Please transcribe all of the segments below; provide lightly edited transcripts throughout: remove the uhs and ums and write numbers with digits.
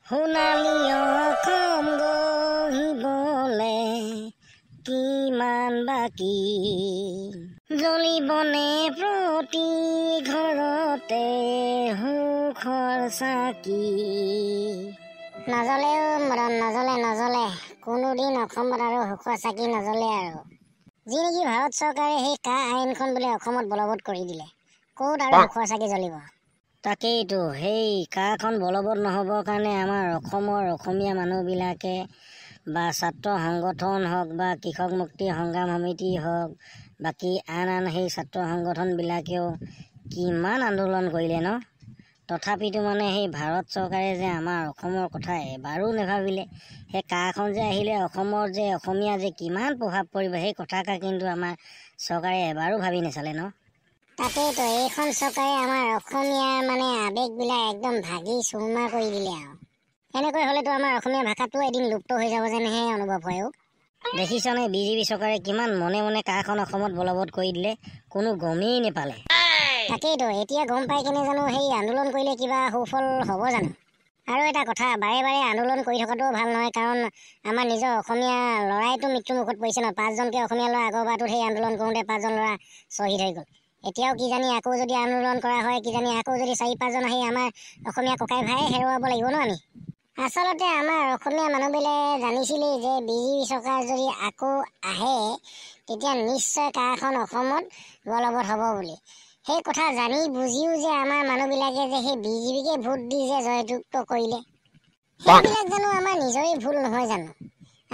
সোণালী অসম গঢ়িবলে কিমান বাকী জ্বলিবনে প্ৰতি ঘৰতে সুখৰ চাকি। নজ্বলেও মৰম নজ্বলে কোনোদিন অসমত আৰু সুখৰ চাকি নজ্বলে আৰু। যি নেকি ভাৰত চৰকাৰে সেই কা আইনখন বোলে অসমত বলবৎ কৰি দিলে, ক'ত আৰু সুখৰ চাকি জ্বলিব। তাকেইতো সেই কাখন বলবৎ নহ'বৰ কাৰণে আমাৰ অসমৰ অসমীয়া মানুহবিলাকে বা ছাত্ৰ সংগঠন হওক বা কৃষক মুক্তি সংগ্ৰাম সমিতি হওক বাকী আন সেই ছাত্ৰ সংগঠনবিলাকেও কিমান আন্দোলন কৰিলে ন। তথাপিতো মানে সেই ভাৰত চৰকাৰে যে আমাৰ অসমৰ কথা এবাৰো নাভাবিলে। সেই কাখন যে আহিলে অসমৰ যে অসমীয়া যে কিমান প্ৰভাৱ পৰিব সেই কথাষাৰ কিন্তু আমাৰ চৰকাৰে এবাৰো ভাবি নাচালে ন। তাকেইতো এইখন চৰকাৰে আমাৰ অসমীয়াৰ মানে আৱেগবিলাক একদম ভাগি চুৰমাৰ কৰি দিলে আৰু। এনেকৈ হ'লেতো আমাৰ অসমীয়া ভাষাটো এদিন লুপ্ত হৈ যাব যেনহে অনুভৱ হয়ও। দেখিছানে বিজেপি চৰকাৰে কিমান মনে মনে কাখন অসমত বলবৎ কৰি দিলে, কোনো গমেই নেপালে। তাকেইতো এতিয়া গম পাই কেনে জানো সেই আন্দোলন কৰিলে কিবা সুফল হ'ব জানো। আৰু এটা কথা, বাৰে বাৰে আন্দোলন কৰি থকাটোও ভাল নহয়, কাৰণ আমাৰ নিজৰ অসমীয়া ল'ৰাইতো মৃত্যুমুখত পৰিছে ন। 5জনকৈ অসমীয়া ল'ৰা আগৰবাৰটোত সেই আন্দোলন কৰোঁতে 5জন ল'ৰা শ্বহীদ হৈ গ'ল। এতিয়াও কিজানি আকৌ যদি আন্দোলন কৰা হয়, কিজানি আকৌ যদি 4-5জন আহি আমাৰ অসমীয়া ককাই ভাই হেৰুৱাব লাগিব ন আমি। আচলতে আমাৰ অসমীয়া মানুহবিলাকে জানিছিলেই যে বিজেপি চৰকাৰ যদি আকৌ আহে তেতিয়া নিশ্চয় কাখন অসমত বলবৎ হ'ব বুলি। সেই কথা জানি বুজিও যে আমাৰ মানুহবিলাকে যে সেই বিজেপিকে ভোট দি যে জয়যুক্ত কৰিলে, সেইবিলাক জানো আমাৰ নিজৰে ভুল নহয় জানো।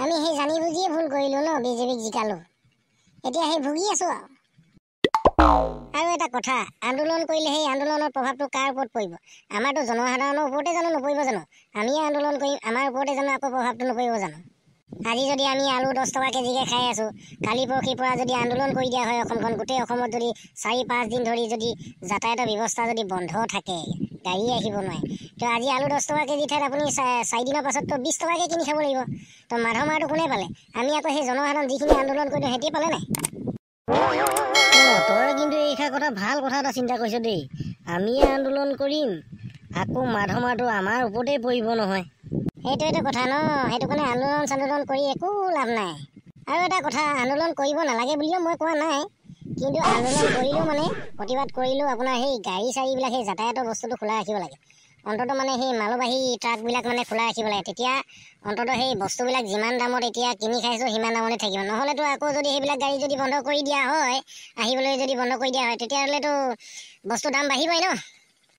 আমি সেই জানি বুজিয়ে ভুল কৰিলোঁ ন, বিজেপিক জিকালোঁ। এতিয়া সেই ভুগি আছোঁ আৰু। আৰু এটা কথা, আন্দোলন কৰিলে সেই আন্দোলনৰ প্ৰভাৱটো কাৰ ওপৰত পৰিব? আমাৰতো জনসাধাৰণৰ ওপৰতে জানো নপৰিব জানো? আমিয়ে আন্দোলন কৰিম, আমাৰ ওপৰতে জানো আকৌ প্ৰভাৱটো নপৰিব জানো? আজি যদি আমি আলু 10 টকা কেজিকৈ খাই আছোঁ, কালি পৰহিৰ পৰা যদি আন্দোলন কৰি দিয়া হয় অসমখন, গোটেই অসমত যদি 4-5 দিন ধৰি যদি যাতায়াতৰ ব্যৱস্থা যদি বন্ধ থাকে, গাড়ী আহিব নোৱাৰে, তো আজি আলু 10 টকা কেজি ঠাইত আপুনি 4 দিনৰ পাছততো 20 টকাকৈ কিনি খাব লাগিব। তো মাধৰ মাৰটো কোনে পালে? আমি আকৌ সেই জনসাধাৰণ যিখিনি আন্দোলন কৰিলোঁ সিহঁতি পালে নাই? তই কিন্তু এইষাৰ কথা ভাল কথা এটা চিন্তা কৰিছ দেই। আমিয়ে আন্দোলন কৰিম, আকৌ মাধৰ মাৰটো আমাৰ ওপৰতেই পৰিব নহয়। সেইটোৱেতো কথা ন। সেইটো কাৰণে আন্দোলন কৰি একো লাভ নাই। আৰু এটা কথা, আন্দোলন কৰিব নালাগে বুলিও মই কোৱা নাই, কিন্তু আন্দোলন কৰিলেও মানে প্ৰতিবাদ কৰিলেও আপোনাৰ সেই গাড়ী-চাড়ীবিলাক সেই যাতায়াতৰ বস্তুটো খোলা ৰাখিব লাগে। অন্ততঃ মানে সেই মালবাহী ট্ৰাকবিলাক মানে খোলা ৰাখিব লাগে। তেতিয়া অন্ততঃ সেই বস্তুবিলাক যিমান দামত এতিয়া কিনি খাইছোঁ সিমান দামতে থাকিব। নহ'লেতো আকৌ যদি সেইবিলাক গাড়ী যদি বন্ধ কৰি দিয়া হয়, আহিবলৈ যদি বন্ধ কৰি দিয়া হয়, তেতিয়াহ'লেতো বস্তুৰ দাম বাঢ়িবই ন।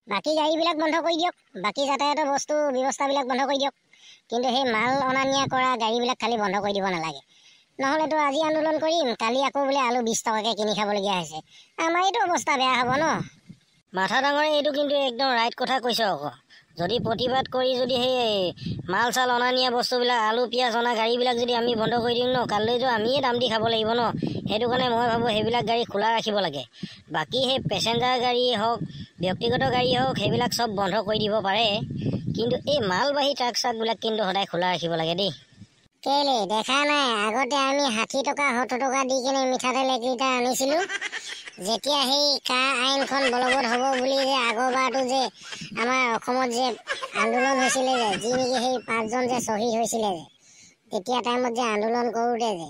বাকী গাড়ীবিলাক বন্ধ কৰি দিয়ক, বাকী যাতায়াতৰ বস্তু ব্যৱস্থাবিলাক বন্ধ কৰি দিয়ক, কিন্তু সেই মাল অনা নিয়া কৰা গাড়ীবিলাক খালি বন্ধ কৰি দিব নালাগে। নহ'লেতো আজি আন্দোলন কৰিম, কালি আকৌ বোলে আলু 20 টকাকৈ কিনি খাবলগীয়া হৈছে, আমাৰেতো অৱস্থা বেয়া হ'ব ন। মাথা ডাঙৰে এইটো কিন্তু একদম ৰাইট কথা কৈছ আকৌ। যদি প্ৰতিবাদ কৰি যদি সেই মাল চাল অনা নিয়া বস্তুবিলাক আলু পিঁয়াজ অনা গাড়ীবিলাক যদি আমি বন্ধ কৰি দিওঁ ন, কালিলৈতো আমিয়ে দাম দি খাব লাগিব ন। সেইটো কাৰণে মই ভাবোঁ সেইবিলাক গাড়ী খোলা ৰাখিব লাগে। বাকী সেই পেচেঞ্জাৰ গাড়ী হওক, ব্যক্তিগত গাড়ী হওক, সেইবিলাক চব বন্ধ কৰি দিব পাৰে, কিন্তু এই মালবাহী ট্ৰাক চাকবিলাক কিন্তু সদায় খোলা ৰাখিব লাগে দেই। কেলে দেখা নাই আগতে আমি 60 টকা 70 টকা দি কিনে মিঠাতেল 1 লিটাৰ আনিছিলোঁ। যেতিয়া সেই কা আইনখন বলবৎ হ'ব বুলি যে আগৰবাৰটো যে আমাৰ অসমত যে আন্দোলন হৈছিলে যে, যি নেকি সেই 5জন যে শ্বহীদ হৈছিলে যে, তেতিয়া টাইমত যে আন্দোলন কৰোঁতে যে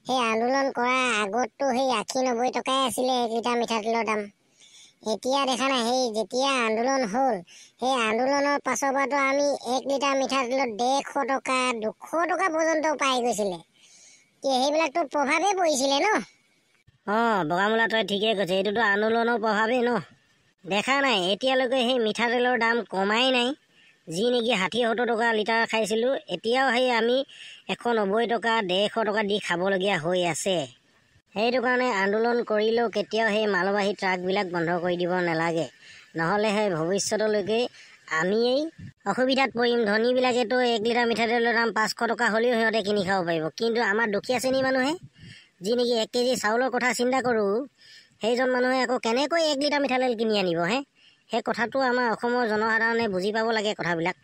সেই আন্দোলন কৰাৰ আগততো সেই 80-90 টকাই আছিলে 1 লিটাৰ মিঠাতেলৰ দাম। এতিয়া দেখা নাই সেই যেতিয়া আন্দোলন হ'ল, সেই আন্দোলনৰ পাছৰ পৰাতো আমি 1 লিটাৰ মিঠাতেলত 150 টকা 200 টকা পৰ্যন্ত পাই গৈছিলে। সেইবিলাকতো প্ৰভাৱেই পৰিছিলে ন। বগামূলা তই ঠিকেই কৈছে, এইটোতো আন্দোলনৰ প্ৰভাৱেই ন। দেখা নাই এতিয়ালৈকে সেই মিঠাতেলৰ দাম কমাই নাই। যি নেকি 60-70 টকা লিটাৰ খাইছিলোঁ, এতিয়াও সেই আমি 190 টকা 150 টকা দি খাবলগীয়া হৈ আছে। সেইটো কাৰণে আন্দোলন কৰিলেও কেতিয়াও সেই মালবাহী ট্ৰাকবিলাক বন্ধ কৰি দিব নালাগে, নহ'লে সেই ভৱিষ্যতলৈকে আমিয়েই অসুবিধাত পৰিম। ধনীবিলাকেতো 1 লিটাৰ মিঠাতেলৰ দাম 500 টকা হ'লেও সিহঁতে কিনি খাব পাৰিব, কিন্তু আমাৰ দুখীয়া শ্ৰেণীৰ মানুহে যি নেকি 1 কেজি চাউলৰ কথা চিন্তা কৰোঁ, সেইজন মানুহে আকৌ কেনেকৈ 1 লিটাৰ মিঠাতেল কিনি আনিব সেই কথাটো আমাৰ অসমৰ জনসাধাৰণে বুজি পাব লাগে কথাবিলাক।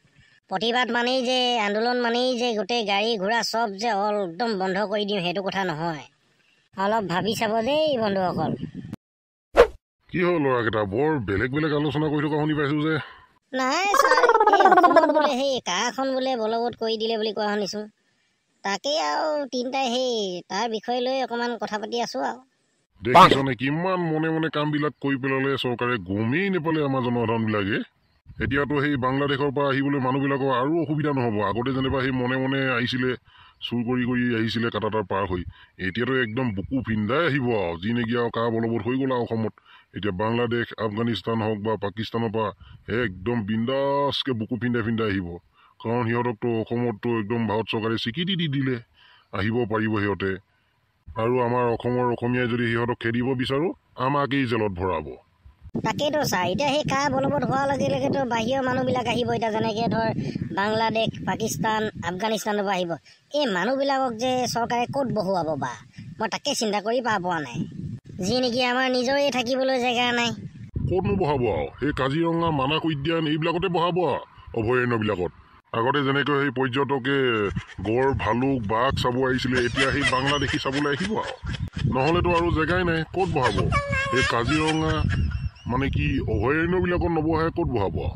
প্ৰতিবাদ মানেই যে আন্দোলন মানেই যে গোটেই গাড়ী ঘোঁৰা চব যে একদম বন্ধ কৰি দিওঁ, সেইটো কথা নহয়। অলপ ভাবি চাব দেই বন্ধুসকল। কি হ'ল ল'ৰাকেইটা, বৰ বেলেগ বেলেগ আলোচনা কৰি থকা শুনি পাইছোঁ যে? নাই ছাৰ, এই অসমত বোলে সেই কাখন বোলে বলবৎ কৰি দিলে বুলি কোৱা শুনিছোঁ। তাকেই আৰু তিনিটাই সেই তাৰ বিষয় লৈ অকণমান কথা পাতি আছোঁ আৰু। দেখিছনে কিমান মনে মনে কামবিলাক কৰি পেলালে চৰকাৰে, গমেই নাপালে আমাৰ জনসাধাৰণবিলাকে। এতিয়াতো সেই বাংলাদেশৰ পৰা আহিবলৈ মানুহবিলাকৰ আৰু অসুবিধা নহ'ব। আগতে যেনিবা সেই মনে মনে আহিছিলে, চুৰ কৰি আহিছিলে কাটাতাৰ পাৰ হৈ। এতিয়াতো একদম বুকু ফিন্দাই আহিব আৰু, যি নেকি আৰু কা বলবৎ হৈ গ'ল আৰু অসমত। এতিয়া বাংলাদেশ, আফগানিস্তান হওক বা পাকিস্তানৰ পৰা একদম বিন্দাছকৈ বুকু ফিন্দাই আহিব। কাৰণ সিহঁতকতো অসমততো একদম ভাৰত চৰকাৰে স্বীকৃতি দি দিলে, আহিব পাৰিব সিহঁতে। আৰু আমাৰ অসমৰ অসমীয়াই যদি সিহঁতক খেদিব বিচাৰোঁ, আমাকেই জেলত ভৰাব। তাকেইতো ছাৰ, এতিয়া সেই কা বলবৎ হোৱাৰ লগে লগেতো বাহিৰৰ মানুহবিলাক আহিব। এতিয়া যেনেকৈ ধৰ বাংলাদেশ, পাকিস্তান, আফগানিস্তানৰ পৰা আহিব। এই মানুহবিলাকক যে চৰকাৰে ক'ত বহুৱাব বা, মই তাকে চিন্তা কৰি পোৱা নাই। যি নেকি আমাৰ নিজৰে থাকিবলৈ জেগা নাই। ক'তনো বহাব আৰু, সেই কাজিৰঙা, মানাস উদ্যান এইবিলাকতে বহাব আৰু, অভয়াৰণ্যবিলাকত। আগতে যেনেকৈ সেই পৰ্যটকে গড়, ভালুক, বাঘ চাব আহিছিলে, এতিয়া সেই বাংলাদেশী চাবলৈ আহিব আৰু। নহ'লেতো আৰু জেগাই নাই, ক'ত বহাব? সেই কাজিৰঙা মানে কি অভয়াৰণ্যবিলাকত নবহাই ক'ত বহাব আৰু?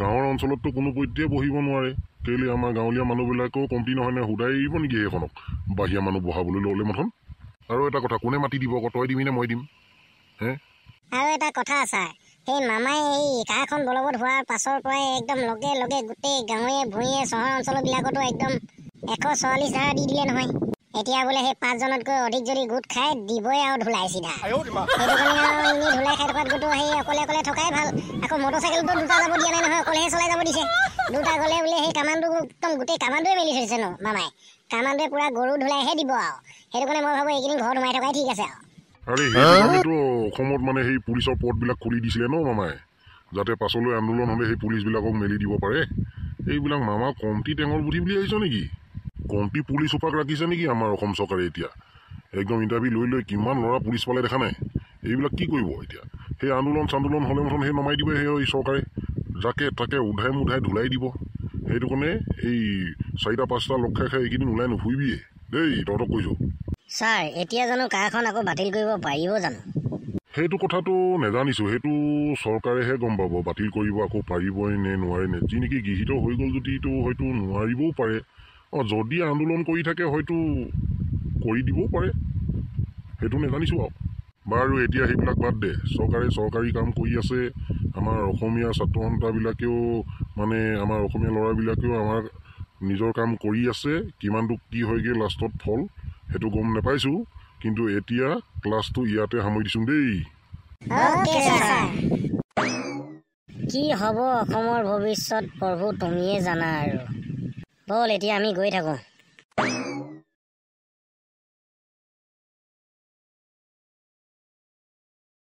গাঁৱৰ অঞ্চলততো কোনো পধ্যেই বহিব নোৱাৰে। কেলৈ আমাৰ গাঁৱলীয়া মানুহবিলাকেও কমটি নহয় নে, সুদাই এৰিব নেকি সেইখনক বাহিৰা মানুহ বহাবলৈ ল'লে মথন? আৰু এটা কথা, কোনে মাতি দিব আকৌ, তই দিবি নে মই দিম? হে? আৰু এটা কথা ছাৰ, সেই মামাই এই কাখন বলবৎ হোৱাৰ পাছৰ পৰাই একদম লগে লগে গোটেই গাঁৱে ভূঞে চহৰ অঞ্চলবিলাকতো একদম 144 ধাৰা দি দিলে নহয়। এতিয়া বোলে সেই 5জনতকৈ অধিক যদি গোট খাই দিবই আৰু ধুলাই চিধা। সেইটো কাৰণে আৰু এনেই ধুলাই খাই থকাত গোটো সেই অকলে অকলে থকাই ভাল। আকৌ মটৰচাইকেলতো দুটা যাব দিয়া নাই নহয়, অকলেহে চলাই যাব দিছে। দুটা গ'লে বোলে সেই কামাণ্ডো একদম গোটেই কামাণ্ডোৱে মেলি থৈছে ন মামাই। কামাণ্ডোৱে পুৰা গৰু ধুলাইহে দিব আৰু। সেইটো কাৰণে মই ভাবোঁ এইকেইদিন ঘৰত সোমাই থকাই ঠিক আছে আৰু। আৰে সেইটোতো অসমত মানে সেই পুলিচৰ পদবিলাক খুলি দিছিলে ন মামাই, যাতে পাছলৈ আন্দোলন হ'লে সেই পুলিচবিলাকক মেলি দিব পাৰে। এইবিলাক মামা কমটি টেঙৰ বুদ্ধি বুলি আহিছ নেকি? কমটি পুলিচ উপাক ৰাখিছে নেকি আমাৰ অসম চৰকাৰে এতিয়া? একদম ইণ্টাৰভিউ লৈ কিমান ল'ৰা পুলিচ পালে দেখা নাই? এইবিলাক কি কৰিব এতিয়া? সেই আন্দোলন চান্দোলন হ'লে মথন সেই নমাই দিব সেই চৰকাৰে, যাকে তাকে উধাই মুধাই ধুলাই দিব। সেইটো কাৰণে এই 4-5টা লগ খাই এইকেইদিন ওলাই নুফুৰিবিয়ে দেই, তহঁতক কৈছোঁ। ছাৰ, এতিয়া জানো কাখন আকৌ বাতিল কৰিব পাৰিব জানো? সেইটো কথাটো নেজানিছোঁ, সেইটো চৰকাৰেহে গম পাব, বাতিল কৰিব আকৌ পাৰিবই নে নোৱাৰে নে। যি নেকি গৃহীত হৈ গ'ল যদিতো হয়তো নোৱাৰিবও পাৰে। যদি আন্দোলন কৰি থাকে হয়তো কৰি দিবও পাৰে, সেইটো নেজানিছোঁ আৰু। বাৰু এতিয়া সেইবিলাক বাদ দে, চৰকাৰে চৰকাৰী কাম কৰি আছে। আমাৰ অসমীয়া ছাত্ৰ সন্থাবিলাকেও মানে আমাৰ অসমীয়া ল'ৰাবিলাকেও আমাৰ নিজৰ কাম কৰি আছে। কিমানটো কি হয়গৈ লাষ্টত ফল সেইটো গম নাপাইছোঁ, কিন্তু এতিয়া ক্লাছটো ইয়াতে সামৰি দিছোঁ দেই। কি হ'ব অসমৰ ভৱিষ্যত প্ৰভু তুমিয়ে জানা আৰু। ব'ল এতিয়া আমি গৈ থাকোঁ।